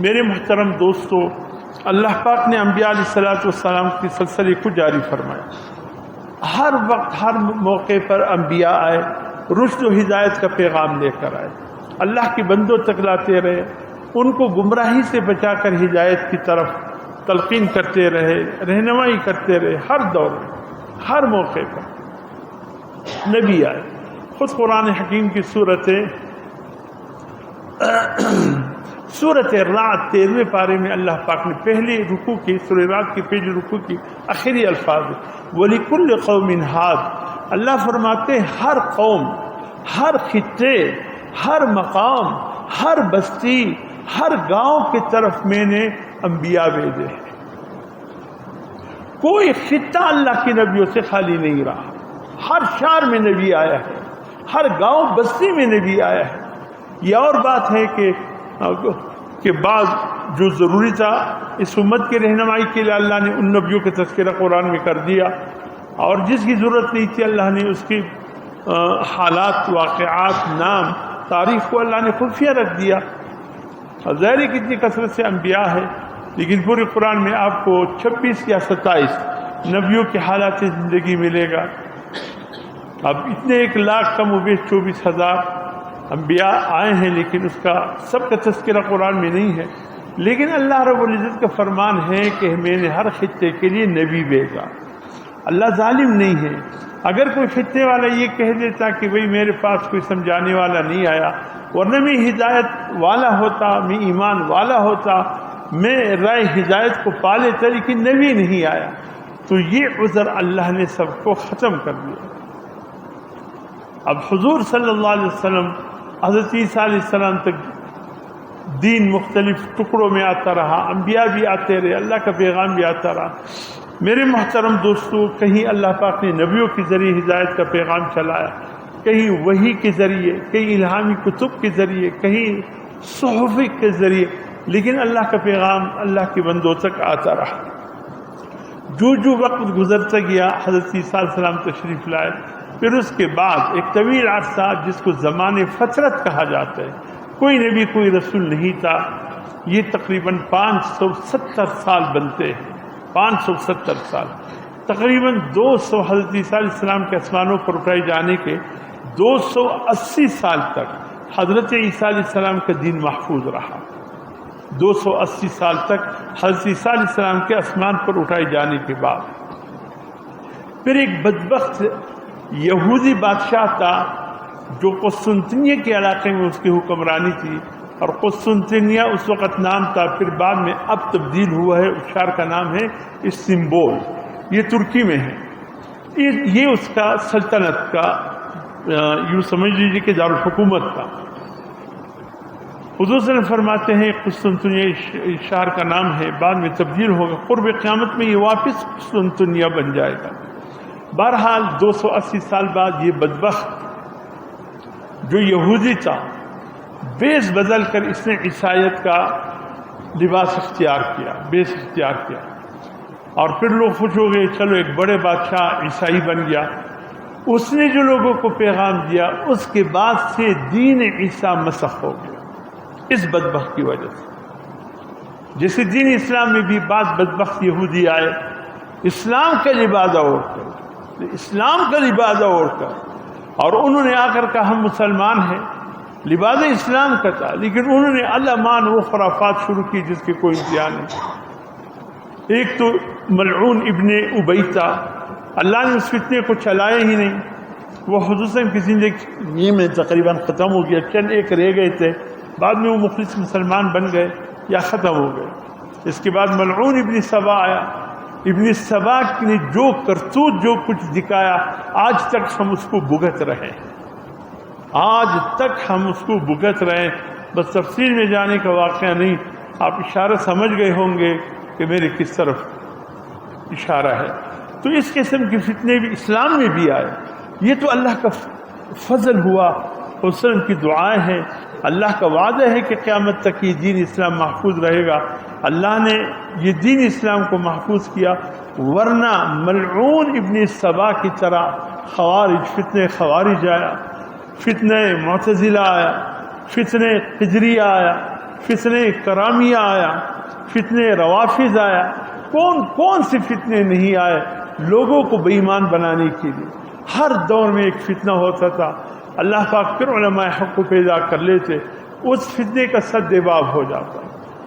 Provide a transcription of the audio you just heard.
میرے محترم دوستو، اللہ پاک نے انبیاء علیہ السلام کے سلسلے کو جاری فرمایا۔ ہر وقت ہر موقع پر انبیاء آئے، رشد و ہدایت کا پیغام لے کر آئے، اللہ کے بندوں تک لاتے رہے، ان کو گمراہی سے بچا کر ہدایت کی طرف تلقین کرتے رہے، رہنمائی کرتے رہے۔ ہر دور میں ہر موقع پر نبی آئے۔ خود قرآن حکیم کی سورۃ الرعد 13ویں پارے میں اللہ پاک نے پہلی رکوع کی، سورۃ الرعد کی پہلی رکوع کی آخری الفاظ وَلِكُلِّ قَوْمٍ هَادٍ، اللہ فرماتے ہیں ہر قوم، ہر خطے، ہر مقام، ہر بستی، ہر گاؤں کی طرف میں نے انبیاء بھیجے ہیں۔ کوئی خطہ اللہ کے نبیوں سے خالی نہیں رہا، ہر شہر میں نبی آیا ہے، ہر گاؤں بستی میں نبی آیا ہے۔ یہ اور بات ہے کہ بعض جو ضروری تھا اس امت کی رہنمائی کے لیے اللہ نے ان نبیوں کا تذکرہ قرآن میں کر دیا، اور جس کی ضرورت نہیں تھی اللہ نے اس کی حالات، واقعات، نام، تاریخ کو اللہ نے خفیہ رکھ دیا۔ ظاہر کتنی کثرت سے انبیاء ہے، لیکن پورے قرآن میں آپ کو 26 یا 27 نبیوں کے حالات زندگی ملے گا۔ اب اتنے 1 لاکھ کم و بیش 24,000 انبیاء آئے ہیں، لیکن اس کا سب کا تذکرہ قرآن میں نہیں ہے۔ لیکن اللہ رب العزت کا فرمان ہے کہ میں نے ہر خطے کے لیے نبی بھیجا۔ اللہ ظالم نہیں ہے۔ اگر کوئی خطے والا یہ کہہ دیتا کہ بھئی میرے پاس کوئی سمجھانے والا نہیں آیا، ورنہ میں ہدایت والا ہوتا، میں ایمان والا ہوتا، میں رائے ہدایت کو پا لیتا، لیکن نبی نہیں آیا، تو یہ عذر اللہ نے سب کو ختم کر دیا۔ اب حضور صلی اللہ علیہ وسلم، حضرت عیسیٰ علیہ السلام تک دین مختلف ٹکڑوں میں آتا رہا، انبیاء بھی آتے رہے، اللہ کا پیغام بھی آتا رہا۔ میرے محترم دوستو، کہیں اللہ پاک نے نبیوں کے ذریعے ہدایت کا پیغام چلایا، کہیں وحی کے ذریعے، کہیں الہامی کتب کے ذریعے، کہیں صحف کے ذریعے، لیکن اللہ کا پیغام اللہ کے بندوں تک آتا رہا۔ جو وقت گزرتا گیا، حضرت عیسیٰ علیہ السلام تشریف لائے، پھر اس کے بعد ایک طویل عرصہ جس کو زمان فترت کہا جاتا ہے، کوئی نبی کوئی رسول نہیں تھا۔ یہ تقریباً 570 سال بنتے ہیں، 570 سال، تقریباً 200 حضرت عیسیٰ علیہ السلام کے آسمانوں پر اٹھائے جانے کے 280 سال تک حضرت عیسیٰ علیہ السلام کا دین محفوظ رہا۔ 280 سال تک حضرت عیسیٰ علیہ السلام کے آسمان پر اٹھائے جانے کے بعد پھر ایک بدبخت یہودی بادشاہ تھا جو قسطنطنیہ کے علاقے میں اس کی حکمرانی تھی، اور قسطنطنیہ اس وقت نام تھا، پھر بعد میں اب تبدیل ہوا ہے، اس شہر کا نام ہے استنبول، یہ ترکی میں ہے۔ یہ اس کا سلطنت کا یوں سمجھ لیجیے کہ دارالحکومت تھا۔ حضور صلی اللہ علیہ وسلم فرماتے ہیں قسطنطنیہ شہر کا نام ہے، بعد میں تبدیل ہوگا، قرب قیامت میں یہ واپس قسطنطنیہ بن جائے گا۔ بہرحال 280 سال بعد یہ بدبخت جو یہودی تھا، بیس بدل کر اس نے عیسائیت کا لباس اختیار کیا، بیس اختیار کیا، اور پھر لوگ خوش ہو گئے، چلو ایک بڑے بادشاہ عیسائی بن گیا۔ اس نے جو لوگوں کو پیغام دیا، اس کے بعد سے دین عیسیٰ مسخ ہو گیا، اس بدبخت کی وجہ سے۔ جیسے دین اسلام میں بھی بعض بدبخت یہودی آئے، اسلام کا لبادہ اوڑھ کر، اسلام کا لبادہ اوڑھ کر، اور انہوں نے آ کر کہا ہم مسلمان ہیں، لبادہ اسلام کا تھا، لیکن انہوں نے علمان وہ خرافات شروع کی جس کے کوئی امتحان نہیں۔ ایک تو ملعون ابن ابی تھا، اللہ نے اس فتنے کو چلایا ہی نہیں، وہ حضور صلی اللہ علیہ وسلم کی زندگی میں تقریباً ختم ہو گیا، چند ایک رہ گئے تھے، بعد میں وہ مخلص مسلمان بن گئے یا ختم ہو گئے۔ اس کے بعد ملعون ابن سبا آیا، ابن سبا نے جو کرتوت جو کچھ دکھایا، آج تک ہم اس کو بھگت رہے، آج تک ہم اس کو بھگت رہے۔ بس تفصیل میں جانے کا واقعہ نہیں، آپ اشارہ سمجھ گئے ہوں گے کہ میرے کس طرف اشارہ ہے۔ تو اس قسم کے فتنے بھی اسلام میں بھی آئے، یہ تو اللہ کا فضل ہوا، حسن کی دعائیں ہیں، اللہ کا وعدہ ہے کہ قیامت تک یہ دین اسلام محفوظ رہے گا۔ اللہ نے یہ دین اسلام کو محفوظ کیا، ورنہ ملعون ابن سبا کی طرح خوارج، فتنہ خوارج آیا، فتنہ معتزلہ آیا، فتنہ قدریہ آیا، فتنے کرامیہ آیا، فتنے روافظ آیا، کون کون سے فتنے نہیں آئے لوگوں کو بے ایمان بنانے کے لیے۔ ہر دور میں ایک فتنہ ہوتا تھا، اللہ پاک پھر علماء حق کو پیدا کر لیتے، اس فتنے کا سد باب ہو جاتا۔